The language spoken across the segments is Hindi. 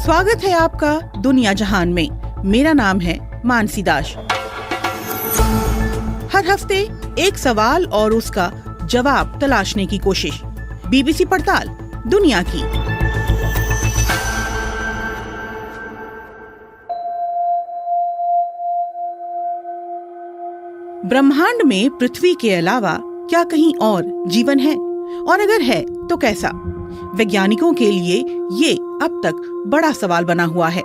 स्वागत है आपका दुनिया जहान में। मेरा नाम है मानसी दास। हर हफ्ते एक सवाल और उसका जवाब तलाशने की कोशिश। बीबीसी पड़ताल दुनिया की। ब्रह्मांड में पृथ्वी के अलावा क्या कहीं और जीवन है, और अगर है तो कैसा? वैज्ञानिकों के लिए ये अब तक बड़ा सवाल बना हुआ है।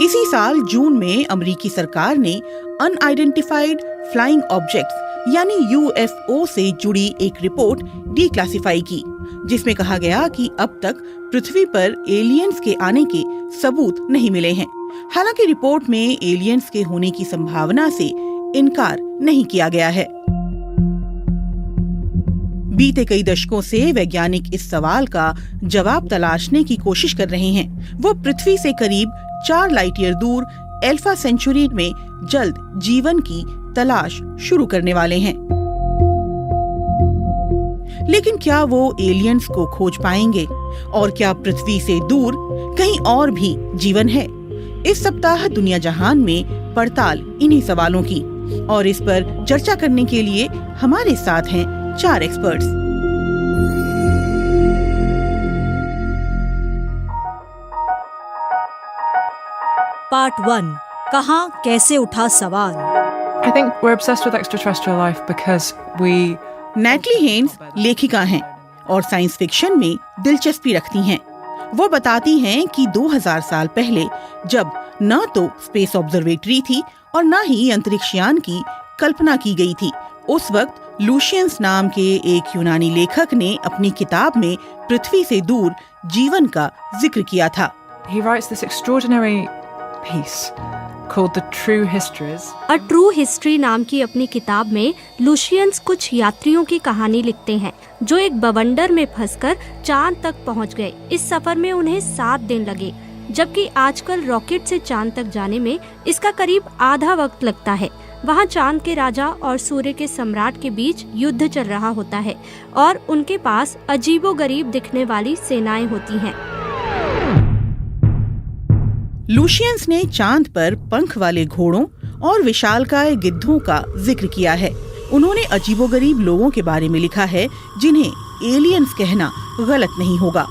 इसी साल जून में अमेरिकी सरकार ने अनआइडेंटिफाइड फ्लाइंग ऑब्जेक्ट्स यानी यूएफओ से जुड़ी एक रिपोर्ट डीक्लासिफाई की, जिसमें कहा गया कि अब तक पृथ्वी पर एलियंस के आने के सबूत नहीं मिले हैं। हालांकि रिपोर्ट में एलियंस के होने की संभावना से इनकार नहीं किया गया है। बीते कई दशकों से वैज्ञानिक इस सवाल का जवाब तलाशने की कोशिश कर रहे हैं। वो पृथ्वी से करीब 4 लाइट ईयर दूर अल्फा सेंचुरी में जल्द जीवन की तलाश शुरू करने वाले हैं। लेकिन क्या वो एलियंस को खोज पाएंगे, और क्या पृथ्वी से दूर कहीं और भी जीवन है? इस सप्ताह दुनिया जहान में पड़ताल इन्हीं सवालों की, और इस पर चर्चा करने के लिए हमारे साथ हैं 4 एक्सपर्ट्स। पार्ट 1, कहां कैसे उठा सवाल। I think we're obsessed with extraterrestrial life because we Natalie Haynes लेखिका हैं और साइंस फिक्शन में दिलचस्पी रखती हैं। वो बताती हैं कि 2000 साल पहले, जब न तो स्पेस ऑब्जर्वेटरी थी और न ही अंतरिक्ष यान की कल्पना की गई थी, उस वक्त लूशियंस नाम के एक यूनानी लेखक ने अपनी किताब में पृथ्वी से दूर जीवन का जिक्र किया था। he writes this extraordinary piece called The True Histories. A True History नाम की अपनी किताब में लूशियंस कुछ यात्रियों की कहानी लिखते हैं जो एक बवंडर में फंसकर चांद तक पहुंच गए। इस सफर में उन्हें 7 दिन लगे, जबकि आजकल रॉकेट से चांद तक जाने में इसका करीब आधा वक्त लगता है। वहाँ चांद के राजा और सूर्य के सम्राट के बीच युद्ध चल रहा होता है और उनके पास अजीबोगरीब दिखने वाली सेनाएं होती हैं। लूशियंस ने चांद पर पंख वाले घोड़ों और विशालकाय गिद्धों का जिक्र किया है। उन्होंने अजीबोगरीब लोगों के बारे में लिखा है जिन्हें एलियंस कहना गलत नहीं होगा।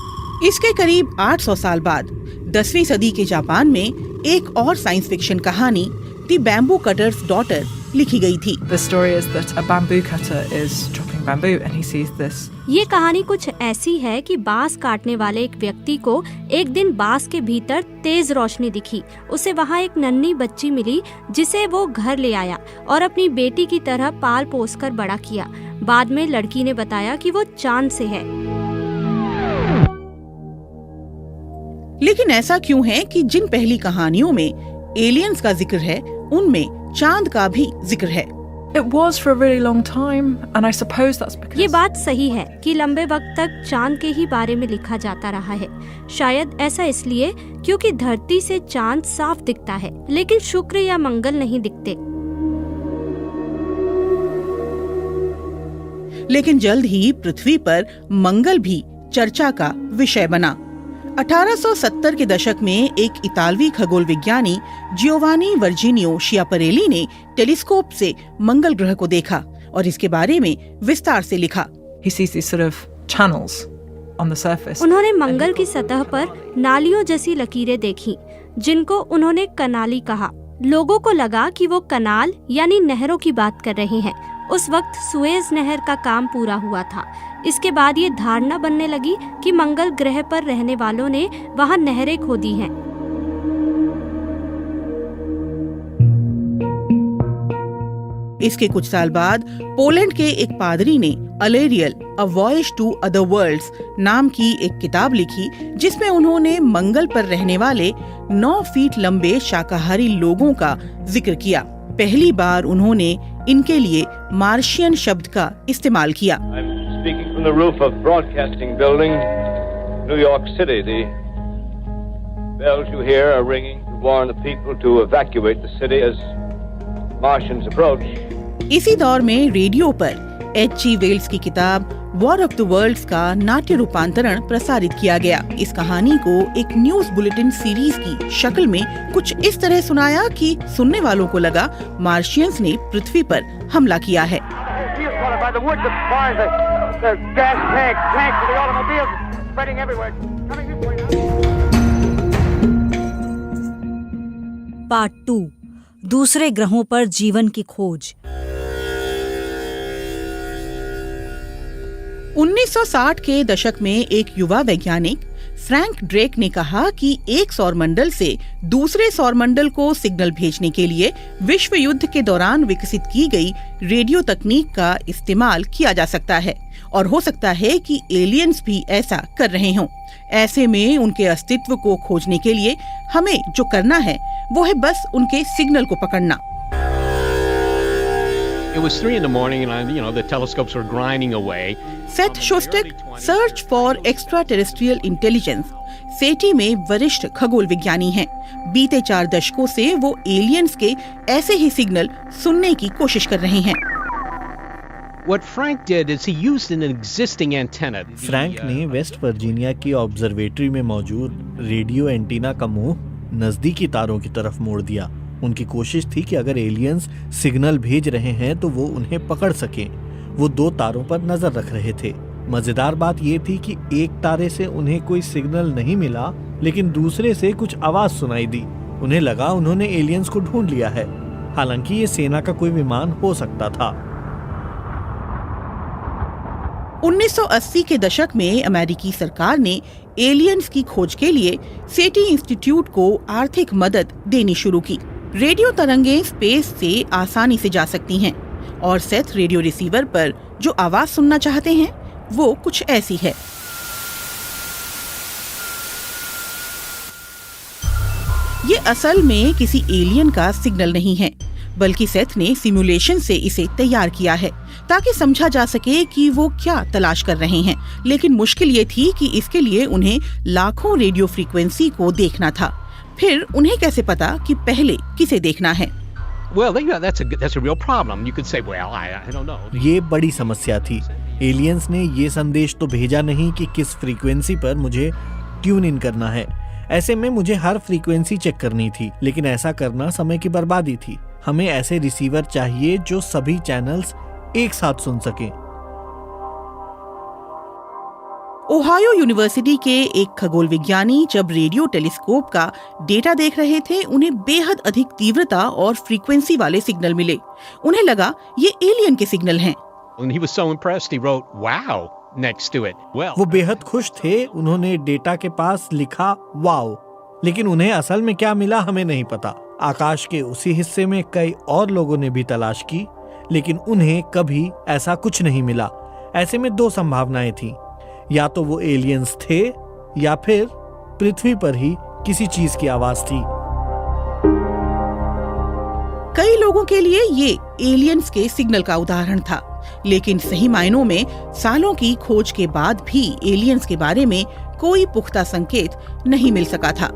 इसके करीब 800 साल बाद 10वीं सदी के जापान में एक और साइंस फिक्शन कहानी द बैम्बू कटर्स डॉटर लिखी गई थी। The story is that a bamboo cutter is chopping bamboo and he sees this. ये कहानी कुछ ऐसी है कि बांस काटने वाले एक व्यक्ति को एक दिन बांस के भीतर तेज रोशनी दिखी। उसे वहाँ एक नन्ही बच्ची मिली जिसे वो घर ले आया और अपनी बेटी की तरह पाल पोस कर बड़ा किया। बाद में लड़की ने बताया कि वो चांद से है। लेकिन ऐसा क्यों है कि जिन पहली कहानियों में एलियंस का जिक्र है, उनमें चांद का भी जिक्र है? It was for a really long time and I suppose that's because ये बात सही है कि लंबे वक्त तक चांद के ही बारे में लिखा जाता रहा है। शायद ऐसा इसलिए क्योंकि धरती से चांद साफ दिखता है, लेकिन शुक्र या मंगल नहीं दिखते। लेकिन जल्द ही पृथ्वी पर मंगल भी चर्चा का विषय बना। 1870 के दशक में एक इतालवी खगोल विज्ञानी जियोवानी वर्जीनियो शियापरेली ने टेलीस्कोप से मंगल ग्रह को देखा और इसके बारे में विस्तार से लिखा। he sees these sort of channels on the surface. उन्होंने मंगल की सतह पर नालियों जैसी लकीरें देखी, जिनको उन्होंने कनाली कहा। लोगों को लगा कि वो कनाल यानी नहरों की बात कर रहे हैं। उस वक्त सुएज नहर का काम पूरा हुआ था। इसके बाद ये धारणा बनने लगी कि मंगल ग्रह पर रहने वालों ने वहाँ नहरें खोदी हैं। इसके कुछ साल बाद पोलैंड के एक पादरी ने अलेरियल अ वॉयज टू अदर वर्ल्ड्स नाम की एक किताब लिखी, जिसमें उन्होंने मंगल पर रहने वाले 9 फीट लंबे शाकाहारी लोगों का जिक्र किया। पहली बार उन्होंने इनके लिए मार्शियन शब्द का इस्तेमाल किया। Speaking from the roof of Broadcasting Building, New York City, the bells you hear are ringing to warn the people to evacuate the city as Martians approach. इसी दौर में रेडियो पर H.G. वेल्स की किताब वॉर ऑफ द वर्ल्ड्स का नाट्य रूपांतरण प्रसारित किया गया। इस कहानी को एक न्यूज बुलेटिन सीरीज की शक्ल में कुछ इस तरह सुनाया कि सुनने वालों को लगा मार्शियंस ने पृथ्वी पर हमला किया है। पार्ट 2, दूसरे ग्रहों पर जीवन की खोज। 1960 के दशक में एक युवा वैज्ञानिक फ्रैंक ड्रेक ने कहा कि एक सौरमंडल से दूसरे सौरमंडल को सिग्नल भेजने के लिए विश्व युद्ध के दौरान विकसित की गई रेडियो तकनीक का इस्तेमाल किया जा सकता है और हो सकता है कि एलियंस भी ऐसा कर रहे हों। ऐसे में उनके अस्तित्व को खोजने के लिए हमें जो करना है वो है बस उनके सिग्नल को पकड़ना। It was 3 a.m. and the telescopes were grinding away. Seth Shostak search for extra terrestrial intelligence SETI में वरिष्ठ खगोल विज्ञानी हैं। बीते 4 दशकों से वो एलियंस के ऐसे ही सिग्नल सुनने की कोशिश कर रहे हैं। What Frank did is he used an existing antenna. Frank ने वेस्ट वर्जीनिया की ऑब्जर्वेटरी में मौजूद रेडियो एंटीना का मुंह नजदीकी तारों की तरफ मोड़ दिया। उनकी कोशिश थी कि अगर एलियंस सिग्नल भेज रहे हैं तो वो उन्हें पकड़ सकें। वो 2 तारों पर नजर रख रहे थे। मजेदार बात ये थी कि एक तारे से उन्हें कोई सिग्नल नहीं मिला, लेकिन दूसरे से कुछ आवाज सुनाई दी। उन्हें लगा उन्होंने एलियंस को ढूंढ लिया है। हालांकि ये सेना का कोई विमान हो सकता था। 1980 के दशक में अमेरिकी सरकार ने एलियंस की खोज के लिए सेटी इंस्टीट्यूट को आर्थिक मदद देनी शुरू की। रेडियो तरंगें स्पेस से आसानी से जा सकती हैं और सेथ रेडियो रिसीवर पर जो आवाज सुनना चाहते हैं वो कुछ ऐसी है। ये असल में किसी एलियन का सिग्नल नहीं है, बल्कि सेथ ने सिमुलेशन से इसे तैयार किया है ताकि समझा जा सके कि वो क्या तलाश कर रहे हैं। लेकिन मुश्किल ये थी कि इसके लिए उन्हें लाखों रेडियो फ्रीक्वेंसी को देखना था। फिर उन्हें कैसे पता कि पहले किसे देखना है? Well, that's a real problem. You could say, well, I don't know. ये बड़ी समस्या थी। एलियंस ने ये संदेश तो भेजा नहीं कि किस फ्रीक्वेंसी पर मुझे ट्यून इन करना है। ऐसे में मुझे हर फ्रीक्वेंसी चेक करनी थी, लेकिन ऐसा करना समय की बर्बादी थी। हमें ऐसे रिसीवर चाहिए जो सभी चैनल्स एक साथ सुन सकें। ओहायो यूनिवर्सिटी के एक खगोल विज्ञानी जब रेडियो टेलीस्कोप का डेटा देख रहे थे, उन्हें बेहद अधिक तीव्रता और फ्रीक्वेंसी वाले सिग्नल मिले। उन्हें लगा ये एलियन के सिग्नल हैं। When he was so impressed, he wrote, "Wow" next to it. Well, वो बेहद खुश थे। उन्होंने डेटा के पास लिखा वाओ, लेकिन उन्हें असल में क्या मिला हमें नहीं पता। आकाश के उसी हिस्से में कई और लोगों ने भी तलाश की, लेकिन उन्हें कभी ऐसा कुछ नहीं मिला। ऐसे में 2 संभावनाएं थी, या तो वो एलियंस थे या फिर पृथ्वी पर ही किसी चीज की आवाज थी। कई लोगों के लिए ये एलियंस के सिग्नल का उदाहरण था, लेकिन सही मायनों में सालों की खोज के बाद भी एलियंस के बारे में कोई पुख्ता संकेत नहीं मिल सका था।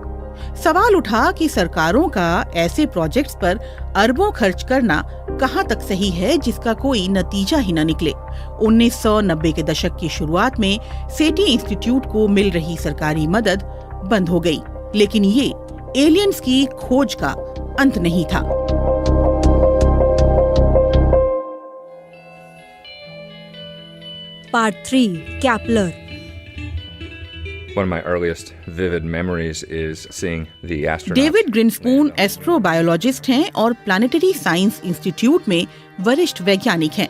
सवाल उठा कि सरकारों का ऐसे प्रोजेक्ट्स पर अरबों खर्च करना कहां तक सही है जिसका कोई नतीजा ही न निकले। 1990 के दशक की शुरुआत में सेटी इंस्टीट्यूट को मिल रही सरकारी मदद बंद हो गई, लेकिन ये एलियंस की खोज का अंत नहीं था। Part 3, कैपलर। One of my earliest vivid memories is seeing the astronauts. David Grinspoon astrobiologist हैं और प्लानिटरी साइंस इंस्टीट्यूट में वरिष्ठ वैज्ञानिक हैं।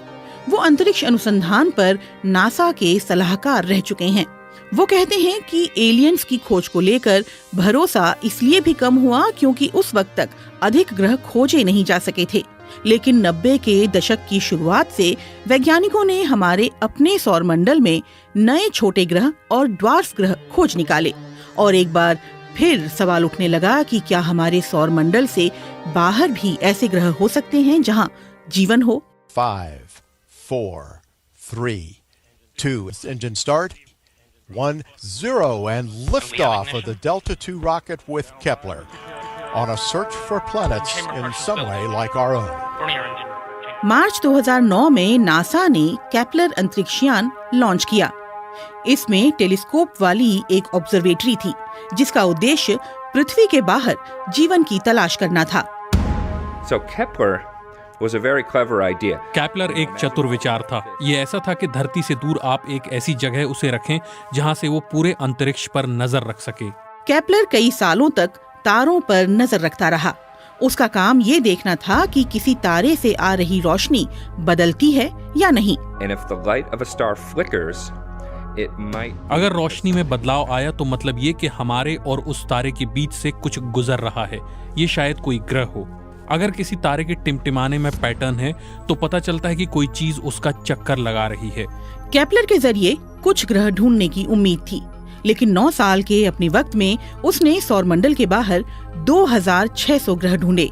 वो अंतरिक्ष अनुसंधान पर नासा के सलाहकार रह चुके हैं। वो कहते हैं कि एलियंस की खोज को लेकर भरोसा इसलिए भी कम हुआ क्योंकि उस वक्त तक अधिक ग्रह खोजे नहीं जा सके थे। लेकिन 90 के दशक की शुरुआत से वैज्ञानिकों ने हमारे अपने सौरमंडल में नए छोटे ग्रह और ड्वार्फ ग्रह खोज निकाले और एक बार फिर सवाल उठने लगा कि क्या हमारे सौरमंडल से बाहर भी ऐसे ग्रह हो सकते हैं जहां जीवन हो। 5, 4, 3, 2, engine start, 1, 0, and liftoff of the Delta II rocket with Kepler on a search for planets in some way like our own. मार्च 2009 में नासा ने केपलर अंतरिक्षयान लॉन्च किया। इसमें टेलीस्कोप वाली एक ऑब्जर्वेटरी थी जिसका उद्देश्य पृथ्वी के बाहर जीवन की तलाश करना था। So Kepler was a very clever idea. Kepler एक चतुर विचार था। ये ऐसा था कि धरती से दूर आप एक ऐसी जगह उसे रखें जहां से वो पूरे अंतरिक्ष पर नजर रख सके। केपलर कई सालों तक तारों पर नजर रखता रहा। उसका काम ये देखना था कि किसी तारे से आ रही रोशनी बदलती है या नहीं। And if the light of a star flickers, it might... अगर रोशनी में बदलाव आया तो मतलब ये कि हमारे और उस तारे के बीच से कुछ गुजर रहा है। ये शायद कोई ग्रह हो। अगर किसी तारे के टिमटिमाने में पैटर्न है तो पता चलता है कि कोई चीज उसका चक्कर लगा रही है। केपलर के जरिए कुछ ग्रह ढूंढने की उम्मीद थी, लेकिन 9 साल के अपने वक्त में उसने सौरमंडल के बाहर 2600 ग्रह ढूंढे,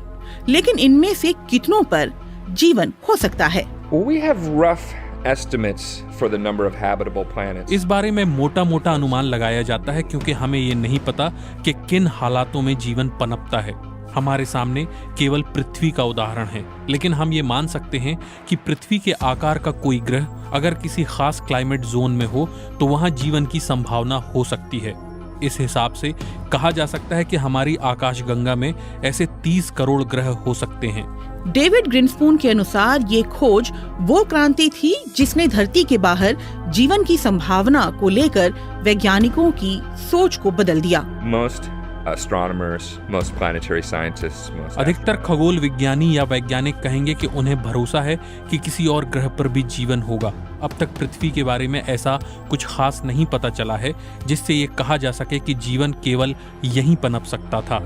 लेकिन इनमें से कितनों पर जीवन हो सकता है? We have rough estimates for the number of habitable planets. इस बारे में मोटा अनुमान लगाया जाता है क्योंकि हमें ये नहीं पता कि किन हालातों में जीवन पनपता है। हमारे सामने केवल पृथ्वी का उदाहरण है, लेकिन हम ये मान सकते हैं कि पृथ्वी के आकार का कोई ग्रह अगर किसी खास क्लाइमेट जोन में हो तो वहां जीवन की संभावना हो सकती है। इस हिसाब से कहा जा सकता है कि हमारी आकाशगंगा में ऐसे 30 करोड़ ग्रह हो सकते हैं। डेविड ग्रिन्सपून के अनुसार ये खोज वो क्रांति थी जिसने धरती के बाहर जीवन की संभावना को लेकर वैज्ञानिकों की सोच को बदल दिया। Astronomers, most planetary scientists, अधिकतर खगोल विज्ञानी या वैज्ञानिक कहेंगे कि उन्हें भरोसा है कि किसी और ग्रह पर भी जीवन होगा। अब तक पृथ्वी के बारे में ऐसा कुछ खास नहीं पता चला है जिससे ये कहा जा सके कि जीवन केवल यहीं पनप सकता था।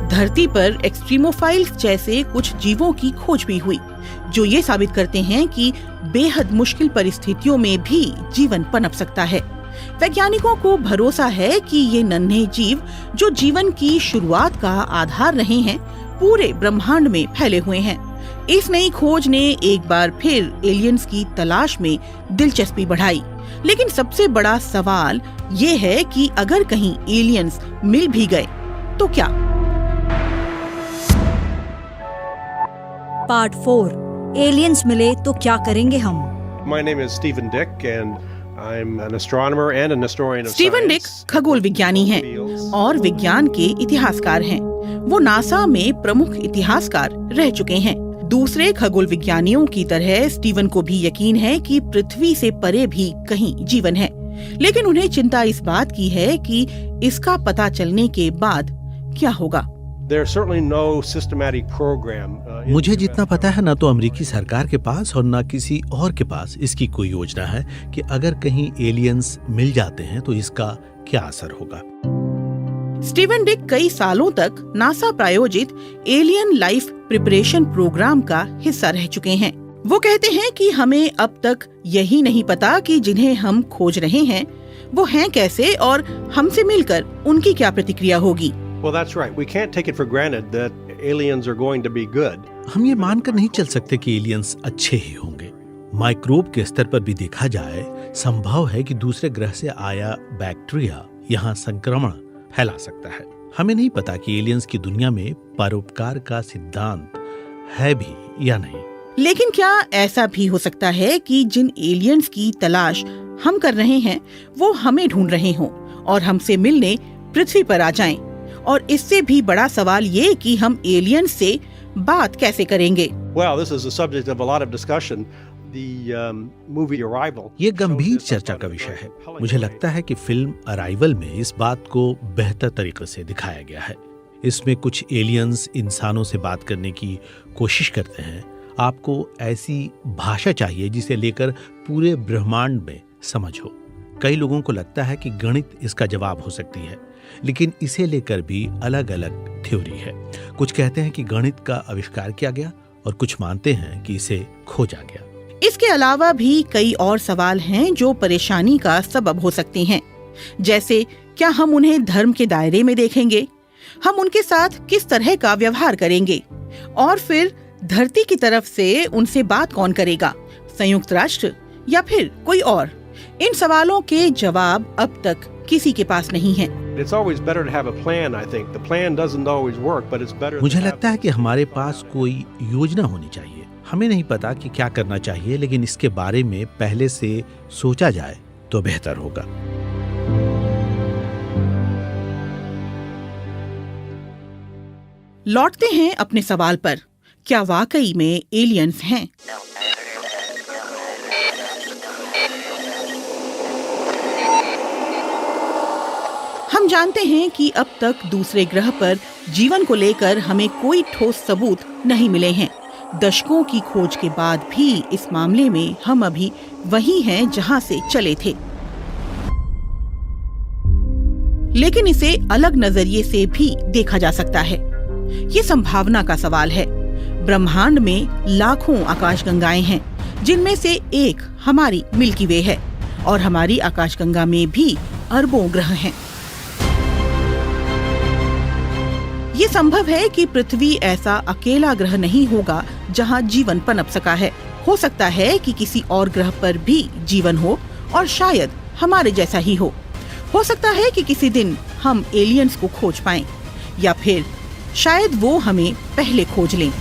धरती पर एक्सट्रीमोफाइल्स जैसे कुछ जीवों की खोज भी हुई जो ये साबित करते हैं कि बेहद मुश्किल परिस्थितियों में भी जीवन पनप सकता है। वैज्ञानिकों को भरोसा है कि ये नन्हे जीव जो जीवन की शुरुआत का आधार रहे हैं पूरे ब्रह्मांड में फैले हुए हैं। इस नई खोज ने एक बार फिर एलियंस की तलाश में दिलचस्पी बढ़ाई, लेकिन सबसे बड़ा सवाल ये है कि अगर कहीं एलियंस मिल भी गए तो क्या? पार्ट 4 एलियंस मिले तो क्या करेंगे हम? My name is Stephen Dick and I'm an astronomer and an historian of Steven Dick खगोल विज्ञानी हैं और विज्ञान के इतिहासकार हैं। वो नासा में प्रमुख इतिहासकार रह चुके हैं। दूसरे खगोल विज्ञानियों की तरह स्टीवन को भी यकीन है कि पृथ्वी से परे भी कहीं जीवन है, लेकिन उन्हें चिंता इस बात की है कि इसका पता चलने के बाद क्या होगा। मुझे जितना पता है न तो अमेरिकी सरकार के पास और न किसी और के पास इसकी कोई योजना है कि अगर कहीं एलियंस मिल जाते हैं तो इसका क्या असर होगा। स्टीवन डिक कई सालों तक नासा प्रायोजित एलियन लाइफ प्रिपरेशन प्रोग्राम का हिस्सा रह चुके हैं। वो कहते हैं कि हमें अब तक यही नहीं पता कि जिन्हें हम खोज रहे हैं वो हैं कैसे और हमसे मिलकर उनकी क्या प्रतिक्रिया होगी। Well, that's right. We can't take it for granted that aliens are going to be good. हम ये मानकर नहीं चल सकते कि एलियंस अच्छे ही होंगे। माइक्रोब के स्तर पर भी देखा जाए संभव है कि दूसरे ग्रह से आया बैक्टीरिया यहाँ संक्रमण फैला सकता है। हमें नहीं पता कि एलियंस की दुनिया में परोपकार का सिद्धांत है भी या नहीं। लेकिन क्या ऐसा भी हो सकता है कि जिन एलियंस की तलाश हम कर रहे हैं वो हमें ढूंढ रहे हों और हमसे मिलने पृथ्वी पर आ जाएं? और इससे भी बड़ा सवाल ये कि हम एलियंस से बात कैसे करेंगे। Well, this is a subject of a lot of discussion. movie Arrival. ये गंभीर चर्चा का विषय है। मुझे लगता है कि फिल्म अराइवल में इस बात को बेहतर तरीके से दिखाया गया है। इसमें कुछ एलियंस इंसानों से बात करने की कोशिश करते हैं। आपको ऐसी भाषा चाहिए जिसे लेकर पूरे ब्रह्मांड में समझ हो। कई लोगों को लगता है कि गणित इसका जवाब हो सकती है, लेकिन इसे लेकर भी अलग अलग थ्योरी है। कुछ कहते हैं कि गणित का आविष्कार किया गया और कुछ मानते हैं कि इसे खोजा गया। इसके अलावा भी कई और सवाल हैं जो परेशानी का सबब हो सकते हैं, जैसे क्या हम उन्हें धर्म के दायरे में देखेंगे, हम उनके साथ किस तरह का व्यवहार करेंगे, और फिर धरती की तरफ से उनसे बात कौन करेगा, संयुक्त राष्ट्र या फिर कोई और। इन सवालों के जवाब अब तक किसी के पास नहीं है। It's always better to have a plan, I think. The plan doesn't always work, but it's better. मुझे लगता है कि हमारे पास कोई योजना होनी चाहिए। हमें नहीं पता कि क्या करना चाहिए, लेकिन इसके बारे में पहले से सोचा जाए तो बेहतर होगा। लौटते हैं अपने सवाल पर, क्या वाकई में एलियंस हैं? हम जानते हैं कि अब तक दूसरे ग्रह पर जीवन को लेकर हमें कोई ठोस सबूत नहीं मिले हैं। दशकों की खोज के बाद भी इस मामले में हम अभी वही हैं जहां से चले थे। लेकिन इसे अलग नजरिए से भी देखा जा सकता है। ये संभावना का सवाल है। ब्रह्मांड में लाखों आकाशगंगाएं हैं, जिनमें से एक हमारी मिल्की वे है, और हमारी आकाशगंगा में भी अरबों ग्रह हैं। ये संभव है कि पृथ्वी ऐसा अकेला ग्रह नहीं होगा जहां जीवन पनप सका है। हो सकता है कि किसी और ग्रह पर भी जीवन हो, और शायद हमारे जैसा ही हो सकता है कि किसी दिन हम एलियंस को खोज पाएं, या फिर शायद वो हमें पहले खोज लें।